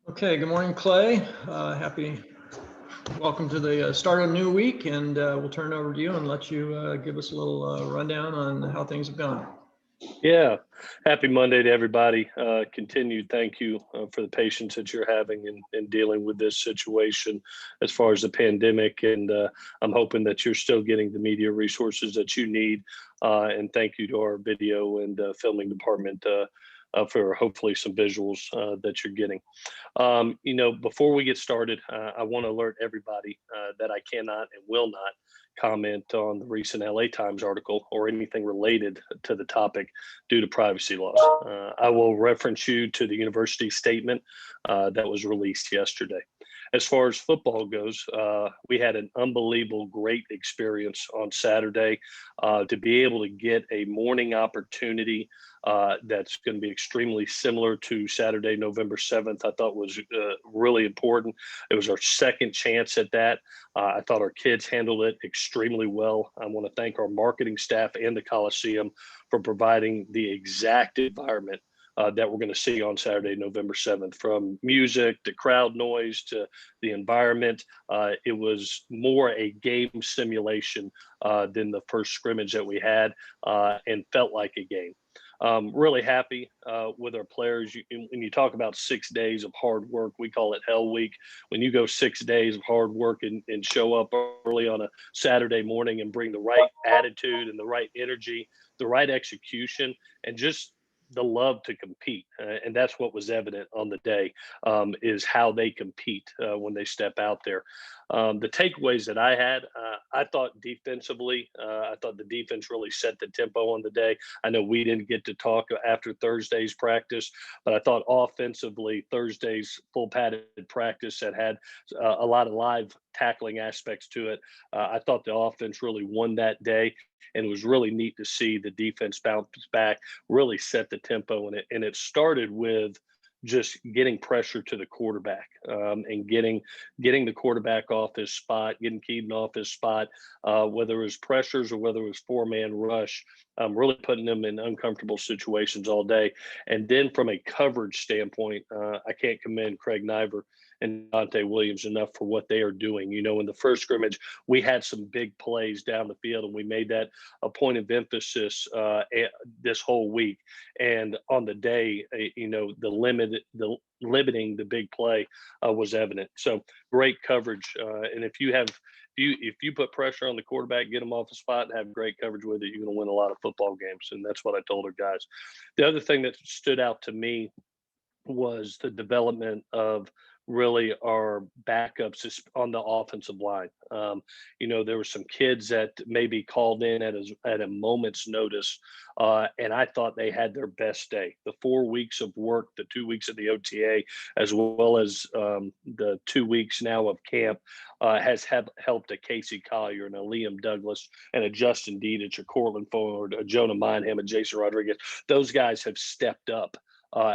Okay, good morning, Clay. Welcome to the start of a new week, and we'll turn it over to you and let you give us a little rundown on how things have gone. Yeah, happy Monday to everybody. Continued thank you for the patience that you're having in dealing with this situation as far as the pandemic. And I'm hoping that you're still getting the media resources that you need. And thank you to our video and filming department for hopefully some visuals that you're getting. Before we get started, I want to alert everybody that I cannot and will not comment on the recent LA Times article or anything related to the topic due to privacy laws. I will reference you to the university statement that was released yesterday. As far as football goes, we had an unbelievable, great experience on Saturday to be able to get a morning opportunity that's going to be extremely similar to Saturday, November 7th. I thought was really important. It was our second chance at that. I thought our kids handled it extremely well. I want to thank our marketing staff and the Coliseum for providing the exact environment that we're going to see on Saturday, November 7th, from music to crowd noise to the environment. It was more a game simulation than the first scrimmage that we had and felt like a game. Really happy with our players. When you talk about 6 days of hard work, we call it Hell Week. When you go 6 days of hard work and show up early on a Saturday morning and bring the right attitude and the right energy, the right execution, and just the love to compete. And that's what was evident on the day, is how they compete when they step out there. The takeaways that I had, I thought defensively, I thought the defense really set the tempo on the day. I know we didn't get to talk after Thursday's practice, but I thought offensively, Thursday's full padded practice that had a lot of live tackling aspects to it. I thought the offense really won that day. And it was really neat to see the defense bounce back, really set the tempo. And it started with just getting pressure to the quarterback and getting the quarterback off his spot, getting Keaton off his spot, whether it was pressures or whether it was four-man rush, really putting them in uncomfortable situations all day. And then from a coverage standpoint, I can't commend Craig Niver and Dante Williams enough for what they are doing. In the first scrimmage, we had some big plays down the field, and we made that a point of emphasis this whole week. And on the day, the limiting the big play was evident. So great coverage. And if you put pressure on the quarterback, get them off the spot, and have great coverage with it, you're going to win a lot of football games. And that's what I told our guys. The other thing that stood out to me was the development of really our backups on the offensive line. There were some kids that maybe called in at a moment's notice, and I thought they had their best day. The 4 weeks of work, the 2 weeks of the OTA, as well as the 2 weeks now of camp, has helped a Casey Collier and a Liam Douglas and a Justin Dedich, a Cortland Ford, a Jonah Mineham, and Jason Rodriguez. Those guys have stepped up.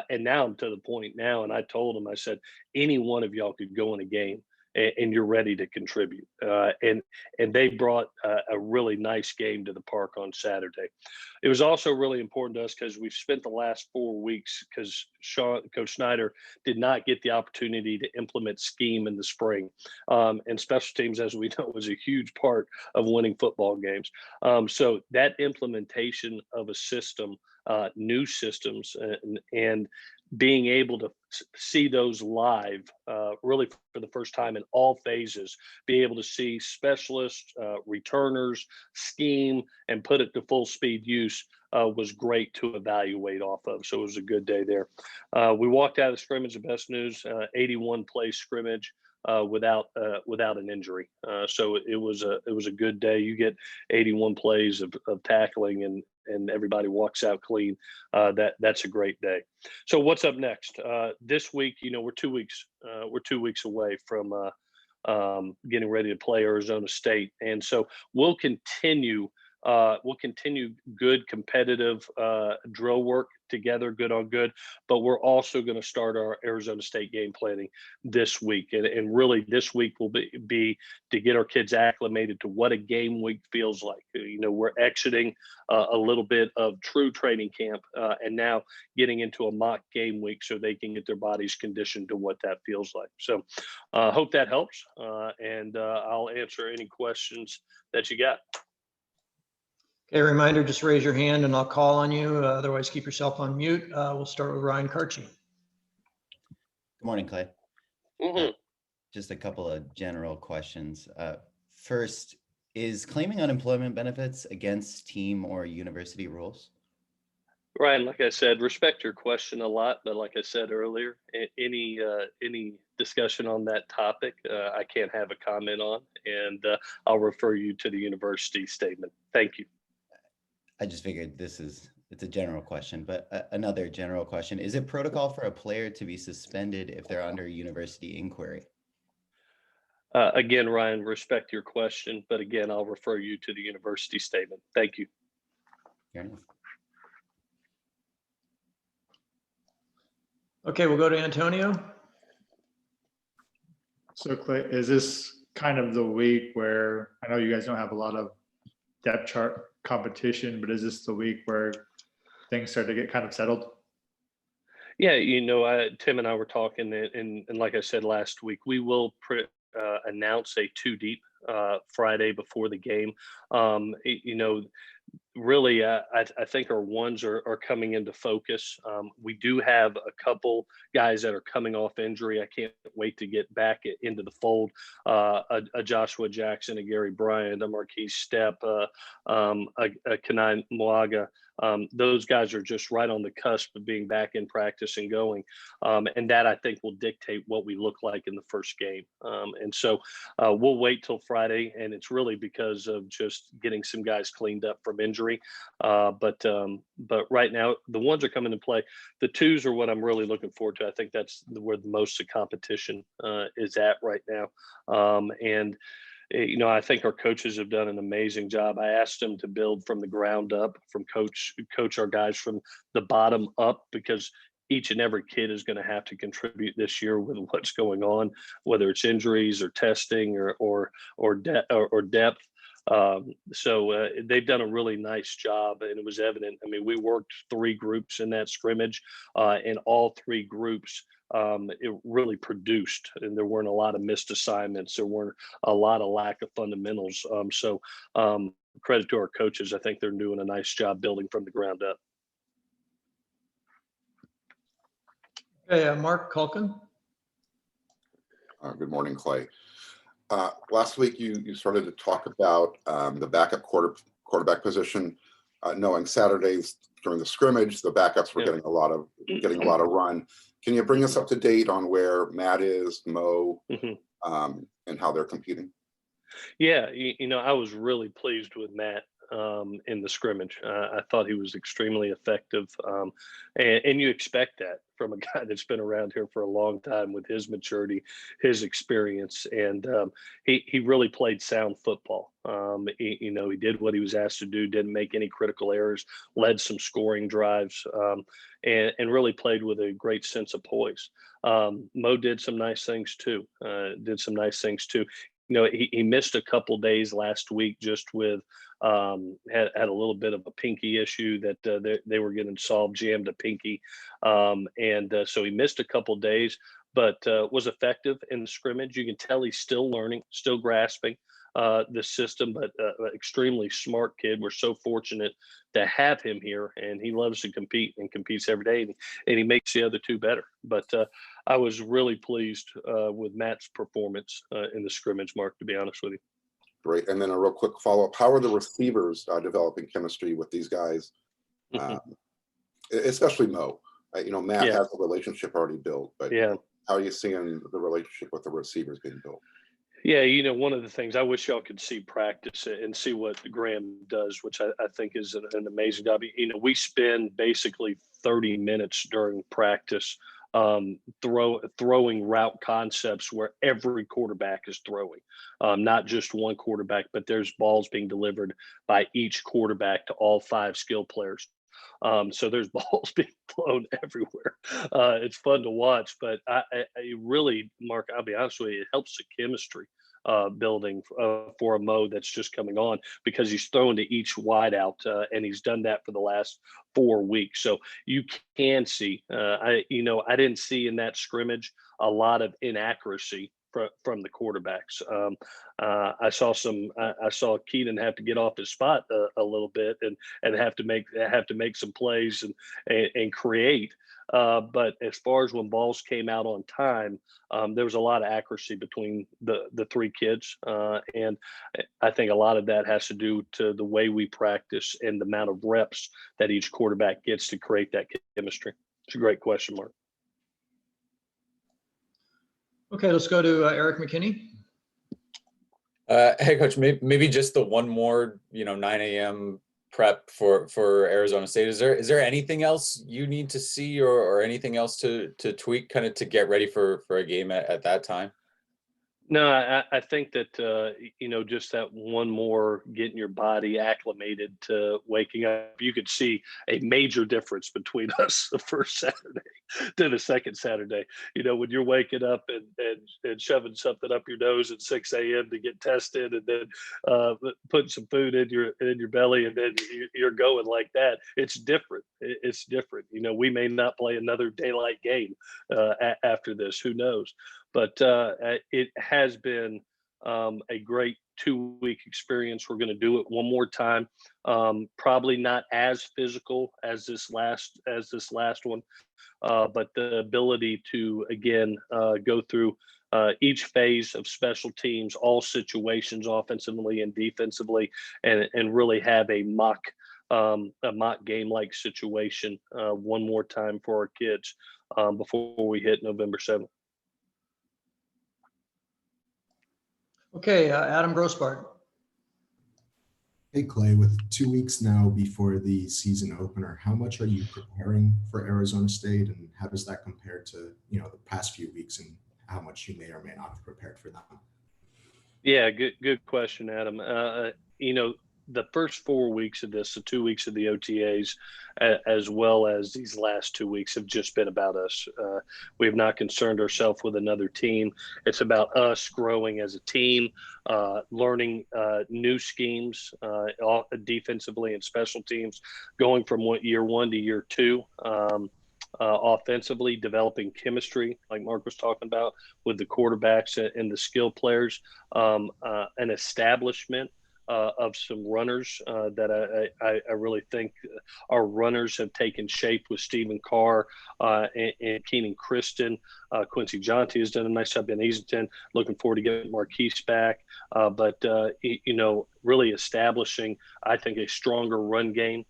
And now I'm to the point now, and I told them, I said, any one of y'all could go in a game and you're ready to contribute. And they brought a really nice game to the park on Saturday. It was also really important to us because we've spent the last 4 weeks because Coach Snyder did not get the opportunity to implement scheme in the spring. And special teams, as we know, was a huge part of winning football games. So that implementation of a system, new systems, and being able to see those live really for the first time in all phases, be able to see specialists, returners, scheme, and put it to full speed use was great to evaluate off of. So it was a good day there. We walked out of the scrimmage, the best news, 81 play scrimmage. Without an injury, so it was a good day. You get 81 plays of tackling, and everybody walks out clean. That's a great day. So what's up next? This week, we're 2 weeks away from getting ready to play Arizona State, and so we'll continue we'll continue good competitive drill work together, good on good. But we're also going to start our Arizona State game planning this week, and really this week will be to get our kids acclimated to what a game week feels like. We're exiting a little bit of true training camp, and now getting into a mock game week so they can get their bodies conditioned to what that feels like. So hope that helps, and I'll answer any questions that you got. Okay, reminder, just raise your hand and I'll call on you. Otherwise, keep yourself on mute. We'll start with Ryan Karchy. Good morning, Clay. Just a couple of general questions. First, is claiming unemployment benefits against team or university rules? Ryan, like I said, respect your question a lot, but like I said earlier, any discussion on that topic, I can't have a comment on, and I'll refer you to the university statement. Thank you. I just figured it's a general question, but another general question. Is it protocol for a player to be suspended if they're under university inquiry? Again, Ryan, respect your question, but again, I'll refer you to the university statement. Thank you. Fair enough. Okay, we'll go to Antonio. So Clay, is this kind of the week where, I know you guys don't have a lot of depth chart competition, but is this the week where things start to get kind of settled? Yeah, Tim and I were talking, and like I said last week, we will announce a 2 deep Friday before the game. Really, I think our ones are coming into focus. We do have a couple guys that are coming off injury. I can't wait to get back into the fold. A Joshua Jackson, a Gary Bryant, a Marquise Stepp, a Kanai Mwaga. Those guys are just right on the cusp of being back in practice and going. And that, I think, will dictate what we look like in the first game. And so we'll wait till Friday, and it's really because of just getting some guys cleaned up from injury. But right now, the ones are coming to play. The twos are what I'm really looking forward to. I think that's where the most of competition is at right now. I think our coaches have done an amazing job. I asked them to build from the ground up, from coach our guys from the bottom up, because each and every kid is going to have to contribute this year with what's going on, whether it's injuries or testing or depth. So they've done a really nice job, and it was evident. I mean, we worked 3 groups in that scrimmage, and all 3 groups it really produced, and there weren't a lot of missed assignments. There weren't a lot of lack of fundamentals. So credit to our coaches. I think they're doing a nice job building from the ground up. Okay, Mark Culkin. Good morning, Clay. Last week, you started to talk about the backup quarterback position, knowing Saturdays during the scrimmage, the backups were getting a lot of run. Can you bring us up to date on where Matt is, Mo, and how they're competing? Yeah, I was really pleased with Matt in the scrimmage. I thought he was extremely effective, and you expect that from a guy that's been around here for a long time with his maturity, his experience, and he really played sound football. He did what he was asked to do, didn't make any critical errors, led some scoring drives, and really played with a great sense of poise. Mo did some nice things too. He missed a couple days last week just with had a little bit of a pinky issue that they were getting solved, jammed a pinky. And so he missed a couple days, but was effective in the scrimmage. You can tell he's still learning, still grasping the system, but extremely smart kid. We're so fortunate to have him here, and he loves to compete and competes every day, and he makes the other 2 better. But I was really pleased with Matt's performance in the scrimmage, Mark, to be honest with you. Great. And then a real quick follow-up. How are the receivers developing chemistry with these guys, especially Mo? Matt has a relationship already built, but how are you seeing the relationship with the receivers being built? Yeah, one of the things I wish y'all could see practice and see what Graham does, which I think is an amazing job. We spend basically 30 minutes during practice throwing route concepts where every quarterback is throwing, not just one quarterback, but there's balls being delivered by each quarterback to all 5 skill players. So there's balls being thrown everywhere. It's fun to watch, but I really, Mark, I'll be honest with you, it helps the chemistry building for a Mo that's just coming on, because he's thrown to each wideout, and he's done that for the last 4 weeks. So you can see, I didn't see in that scrimmage a lot of inaccuracy from the quarterbacks. I saw Keenan have to get off his spot a little bit and have to make some plays and create. But as far as when balls came out on time, there was a lot of accuracy between the 3 kids, and I think a lot of that has to do to the way we practice and the amount of reps that each quarterback gets to create that chemistry. It's a great question, Mark. Okay, let's go to Eric McKinney. Hey, Coach, maybe just the one more, 9 a.m. prep for Arizona State. Is there anything else you need to see or anything else to tweak kind of to get ready for a game at that time? No, I think that, just that one more getting your body acclimated to waking up. You could see a major difference between us the first Saturday to the second Saturday. When you're waking up and shoving something up your nose at 6 a.m. to get tested, and then putting some food in your belly, and then you're going like that. It's different. It's different. We may not play another daylight game after this. Who knows? But it has been a great 2-week experience. We're going to do it one more time. Probably not as physical as this last one, but the ability to again go through each phase of special teams, all situations, offensively and defensively, and really have a mock game like situation one more time for our kids before we hit November 7th. Okay, Adam Grossbart. Hey, Clay, with 2 weeks now before the season opener, how much are you preparing for Arizona State, and how does that compare to, the past few weeks, and how much you may or may not have prepared for them? Yeah, good question, Adam. The first 4 weeks of this, the 2 weeks of the OTAs, as well as these last 2 weeks, have just been about us. We have not concerned ourselves with another team. It's about us growing as a team, learning new schemes, defensively and special teams, going from year 1 to year 2. Offensively, developing chemistry, like Mark was talking about, with the quarterbacks and the skill players, an establishment of some runners that I really think our runners have taken shape with Stephen Carr and Keenan Kristen. Quincy Jonte has done a nice job in Easington. Looking forward to getting Marquise back. But really establishing, I think, a stronger run game.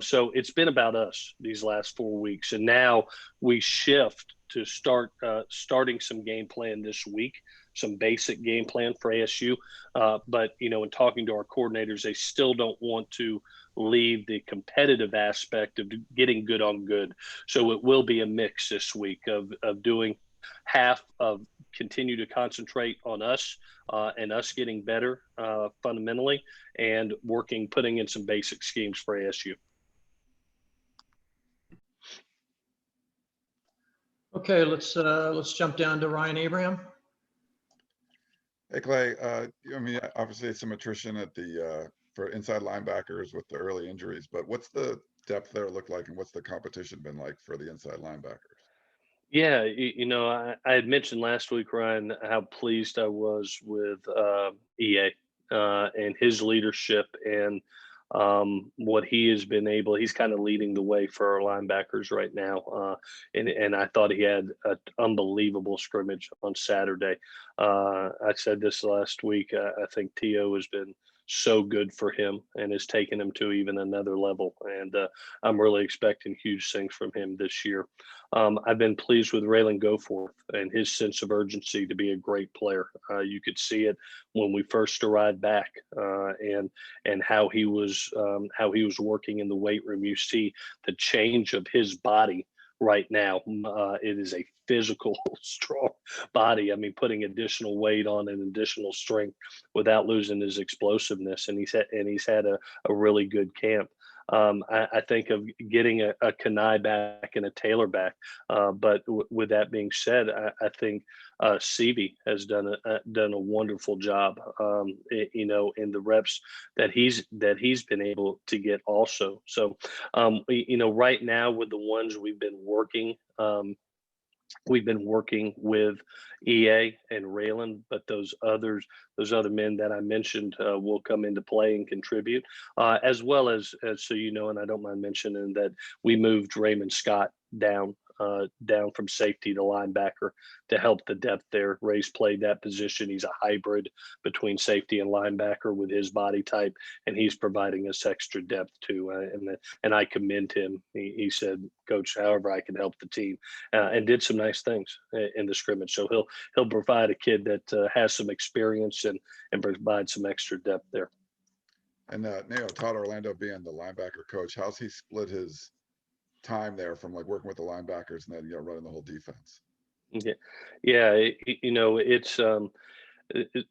So it's been about us these last 4 weeks. And now we shift to starting some game plan this week, some basic game plan for ASU. But, in talking to our coordinators, they still don't want to leave the competitive aspect of getting good on good. So it will be a mix this week of doing half of continue to concentrate on us and us getting better fundamentally, and putting in some basic schemes for ASU. Okay, let's jump down to Ryan Abraham. Hey, Clay, obviously some attrition for inside linebackers with the early injuries, but what's the depth there look like, and what's the competition been like for the inside linebackers? Yeah, I had mentioned last week, Ryan, how pleased I was with EA and his leadership and what he has been able. He's kind of leading the way for our linebackers right now, and I thought he had an unbelievable scrimmage on Saturday. I said this last week. I think T.O. has been so good for him and has taken him to even another level. And I'm really expecting huge things from him this year. I've been pleased with Raylan Goforth and his sense of urgency to be a great player. You could see it when we first arrived back, and how he was working in the weight room. You see the change of his body right now. It is a physical, strong body. I mean, putting additional weight on and additional strength without losing his explosiveness. And he's had a really good camp. I think of getting a Kanai back and a Taylor back. But with that being said, I think Seavey has done a wonderful job. In the reps that he's been able to get also. So, right now with the ones we've been working. We've been working with EA and Raylan, but those other men that I mentioned will come into play and contribute, as well as so and I don't mind mentioning that we moved Raymond Scott down from safety to linebacker to help the depth there. Ray's played that position. He's a hybrid between safety and linebacker with his body type, and he's providing us extra depth too. And I commend him. He said, "Coach, however I can help the team," and did some nice things in the scrimmage. So he'll provide a kid that has some experience and provide some extra depth there. And Todd Orlando being the linebacker coach, how's he split his time there from like working with the linebackers and then running the whole defense? It's the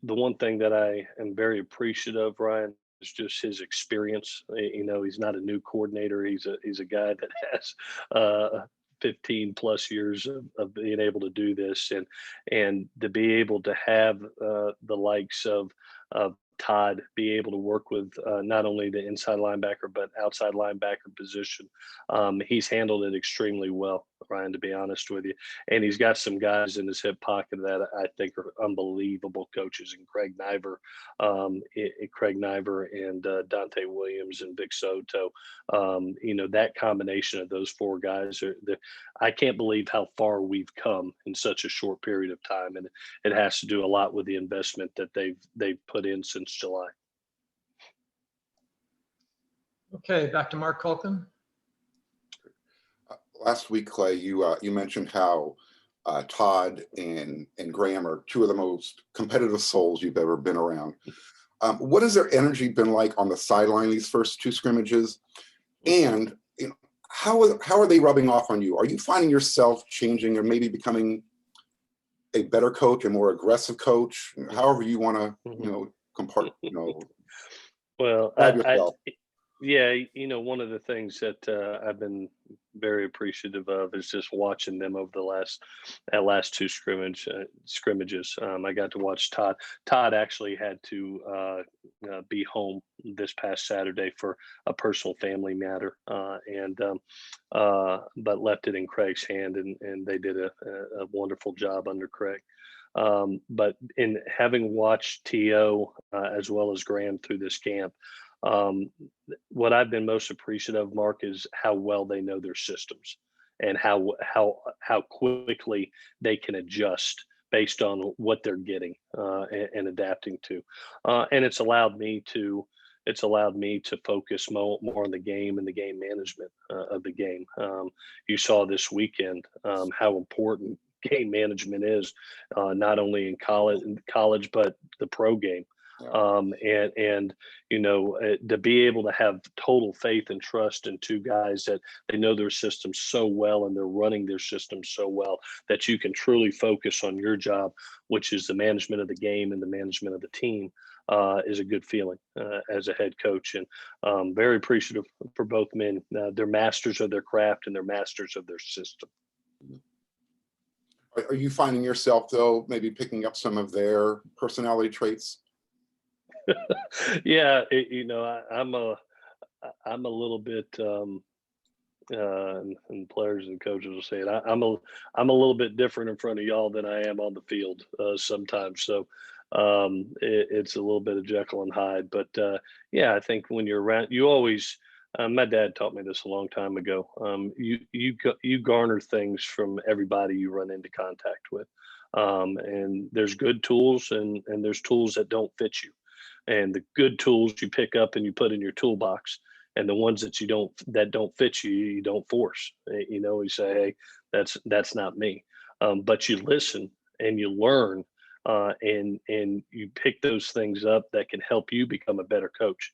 one thing that I am very appreciative of, Ryan, is just his experience. He's not a new coordinator. He's a guy that has 15 plus years of being able to do this, and to be able to have the likes of Todd be able to work with not only the inside linebacker but outside linebacker position. He's handled it extremely well, Ryan, to be honest with you. And he's got some guys in his hip pocket that I think are unbelievable coaches, and Craig Niver and Dante Williams and Vic Soto. That combination of those four guys I can't believe how far we've come in such a short period of time, and it has to do a lot with the investment that they've put in since July. Okay, back to Mark Culkin. Last week, Clay, you mentioned how Todd and Graham are two of the most competitive souls you've ever been around. What has their energy been like on the sideline these first two scrimmages? And how are they rubbing off on you? Are you finding yourself changing or maybe becoming a better coach, a more aggressive coach, however you want to, Well, yourself? One of the things that I've been very appreciative of is just watching them over the last two scrimmages. I got to watch Todd. Todd actually had to be home this past Saturday for a personal family matter, but left it in Craig's hand, and they did a wonderful job under Craig. But in having watched T.O. As well as Graham through this camp, what I've been most appreciative of, Mark, is how well they know their systems and how quickly they can adjust based on what they're getting and adapting to. And it's allowed me to focus more on the game and the game management of the game. You saw this weekend how important game management is, not only in college but the pro game. To be able to have total faith and trust in two guys that they know their system so well and they're running their system so well that you can truly focus on your job, which is the management of the game and the management of the team, is a good feeling as a head coach. And very appreciative for both men. They're masters of their craft and they're masters of their system. Are you finding yourself, though, maybe picking up some of their personality traits? Yeah, I'm a little bit, and players and coaches will say it. I'm a little bit different in front of y'all than I am on the field sometimes. So it's a little bit of Jekyll and Hyde. But I think when you're around, you always. My dad taught me this a long time ago. You garner things from everybody you run into contact with, and there's good tools and there's tools that don't fit you. And the good tools you pick up and you put in your toolbox, and the ones that don't fit you, you don't force. You say, hey, that's not me. But you listen and you learn, and you pick those things up that can help you become a better coach.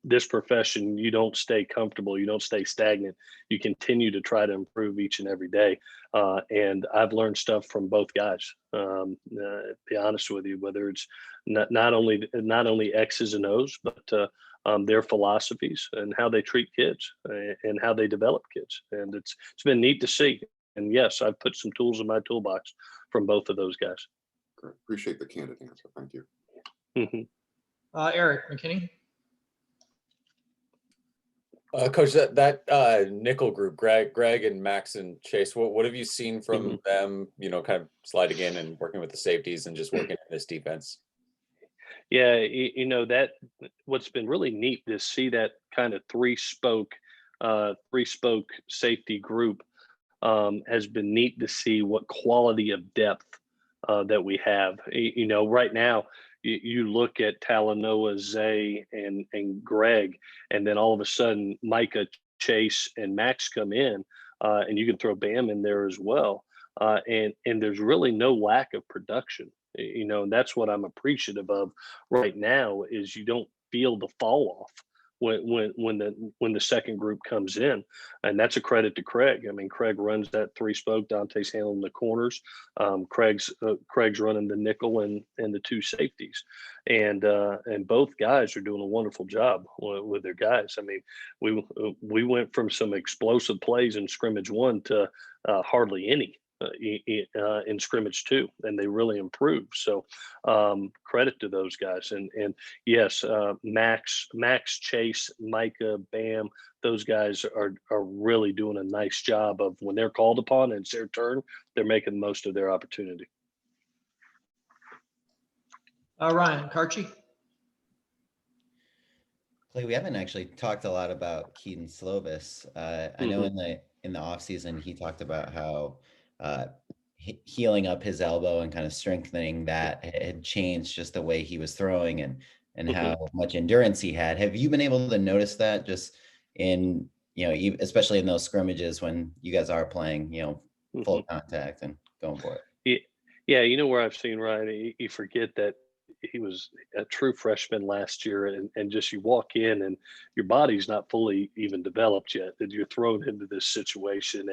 This profession, you don't stay comfortable, you don't stay stagnant. You continue to try to improve each and every day. And I've learned stuff from both guys. Be honest with you, whether it's not only X's and O's, but their philosophies and how they treat kids and how they develop kids. And it's been neat to see. And yes, I've put some tools in my toolbox from both of those guys. Great. Appreciate the candid answer. Thank you. Mm-hmm. Eric McKinney. Coach, that nickel group, Greg and Max and Chase, what have you seen from them, kind of sliding in and working with the safeties and just working in this defense? Yeah, that what's been really neat to see that kind of three spoke safety group has been neat to see what quality of depth that we have. Right now, you look at Talanoa, Zay, and Greg, and then all of a sudden Micah, Chase, and Max come in, and you can throw Bam in there as well. And there's really no lack of production. And that's what I'm appreciative of right now is you don't feel the fall off when the second group comes in, and that's a credit to Craig. I mean, Craig runs that three spoke. Dante's handling the corners. Craig's running the nickel and the two safeties, and both guys are doing a wonderful job with their guys. I mean, we went from some explosive plays in scrimmage 1 to hardly any in scrimmage 2, and they really improved. So credit to those guys. And yes, Max, Chase, Micah, Bam, those guys are really doing a nice job of when they're called upon and it's their turn, they're making the most of their opportunity. Ryan, Karchy. Clay, we haven't actually talked a lot about Keaton Slovis. I know in the off season he talked about how healing up his elbow and kind of strengthening that had changed just the way he was throwing and how much endurance he had. Have you been able to notice that just in, especially in those scrimmages when you guys are playing, full contact and going for it? Yeah. Where I've seen Ryan, you forget that he was a true freshman last year, and just you walk in and your body's not fully even developed yet, that you're thrown into this situation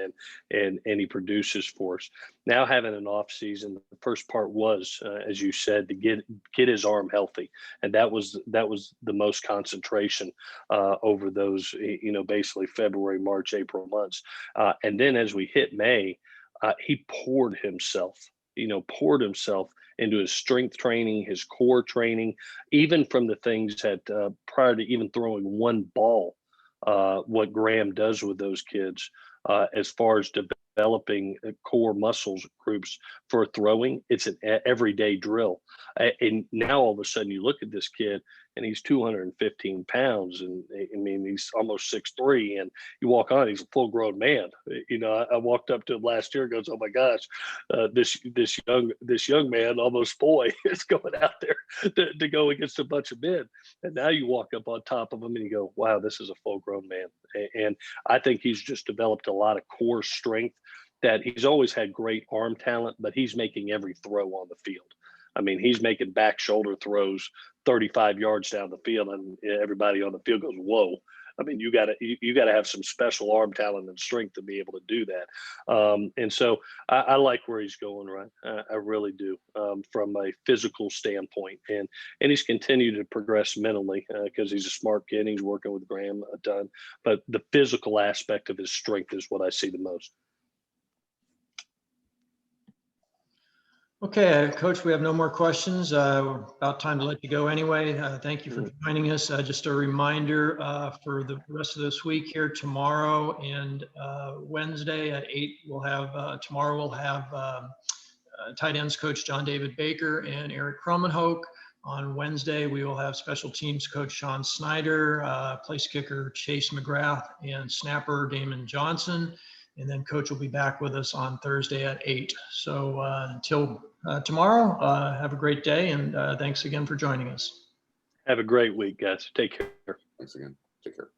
and he produces for us. Now having an off season, the first part was, as you said, to get his arm healthy. And that was the most concentration over those, basically February, March, April months. And then as we hit May, he poured himself into his strength training, his core training, even from the things that prior to even throwing one ball, what Graham does with those kids as far as developing core muscles groups for throwing. It's an everyday drill. And now all of a sudden you look at this kid and he's 215 pounds. And I mean, he's almost 6'3", and you walk on, he's a full grown man. I walked up to him last year and goes, oh my gosh, this young man, almost boy, is going out there to go against a bunch of men. And now you walk up on top of him and you go, wow, this is a full grown man. And I think he's just developed a lot of core strength, that he's always had great arm talent, but he's making every throw on the field. I mean, he's making back shoulder throws 35 yards down the field, and everybody on the field goes, whoa. I mean, you gotta have some special arm talent and strength to be able to do that. And so I like where he's going, right? I really do, from a physical standpoint. And he's continued to progress mentally because he's a smart kid. He's working with Graham a ton. But the physical aspect of his strength is what I see the most. Okay, Coach, we have no more questions. About time to let you go anyway. Thank you for joining us. Just a reminder for the rest of this week here, tomorrow and Wednesday at 8, tomorrow we'll have tight ends coach John David Baker and Eric Kromenhoek. On Wednesday, we will have special teams coach Sean Snyder, place kicker Chase McGrath, and snapper Damon Johnson. And then coach will be back with us on Thursday at 8. So until tomorrow, have a great day, and thanks again for joining us. Have a great week, guys. Take care. Thanks again. Take care.